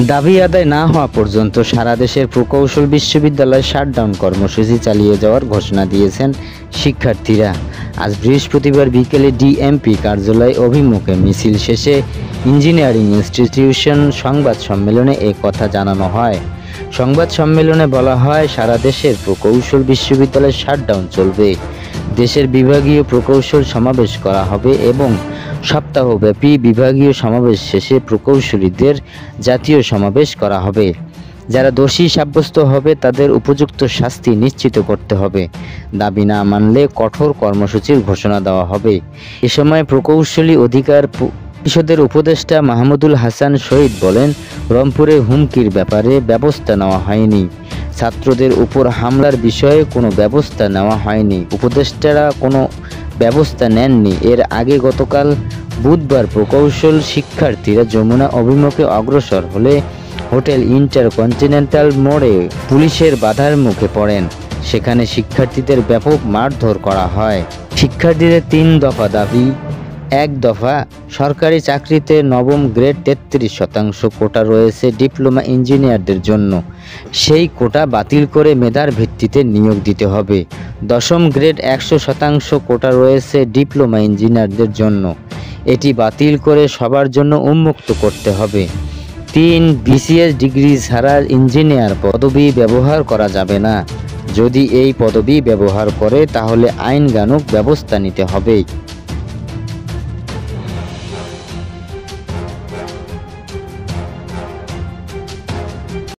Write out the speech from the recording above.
দাবি আদায় না হওয়া পর্যন্ত সারা দেশের প্রকৌশল বিশ্ববিদ্যালয় শাটডাউন কর্মসূচি চালিয়ে যাওয়ার ঘোষণা দিয়েছেন শিক্ষার্থীরা। আজ বৃহস্পতিবার বিকেলে ডিএমপি কার্যালয় অভিমুখে মিছিল শেষে ইঞ্জিনিয়ারিং ইনস্টিটিউশন সংবাদ সম্মেলনে এ কথা জানানো হয়। সংবাদ সম্মেলনে বলা হয়, সারা দেশের প্রকৌশল বিশ্ববিদ্যালয় শাটডাউন চলবে। দেশের বিভাগীয় প্রকৌশল সমাবেশ করা হবে এবং সপ্তাহব্যাপী বিভাগীয় সমাবেশ শেষে প্রকৌশলীদের জাতীয় সমাবেশ করা হবে। যারা দোষী সাব্যস্ত হবে তাদের উপযুক্ত শাস্তি নিশ্চিত করতে হবে। দাবি না মানলে কঠোর কর্মসূচির ঘোষণা দেওয়া হবে। এ সময় প্রকৌশলী অধিকার পরিষদের উপদেষ্টা মাহমুদুল হাসান শহীদ বলেন, রংপুরে হুমকির ব্যাপারে ব্যবস্থা নেওয়া হয়নি। ছাত্রদের উপর হামলার বিষয়ে কোনো ব্যবস্থা নেওয়া হয়নি। উপদেষ্টারা কোনো ব্যবস্থা নেননি। এর আগে গতকাল বুধবার প্রকৌশল শিক্ষার্থীরা যমুনা অভিমুখে অগ্রসর হলে হোটেল ইন্টারকন্টিনেন্টাল মোড়ে পুলিশের বাধার মুখে পড়েন। সেখানে শিক্ষার্থীদের ব্যাপক মারধর করা হয়। শিক্ষার্থীদের 3 দফা দাবি। 1 দফা, সরকারি চাকরিতে নবম গ্রেড 33% কোটা রয়েছে ডিপ্লোমা ইঞ্জিনিয়ারদের জন্য। সেই কোটা বাতিল করে মেধার ভিত্তিতে নিয়োগ দিতে হবে। 10ম গ্রেড 100% কোটা রয়েছে ডিপ্লোমা ইঞ্জিনিয়ারদের জন্য। এটি বাতিল করে সবার জন্য উন্মুক্ত করতে হবে। 3, বিসিএস ডিগ্রি ছাড়া ইঞ্জিনিয়ার পদবি ব্যবহার করা যাবে না। যদি এই পদবি ব্যবহার করে তাহলে আইনানুগ ব্যবস্থা নিতে হবে।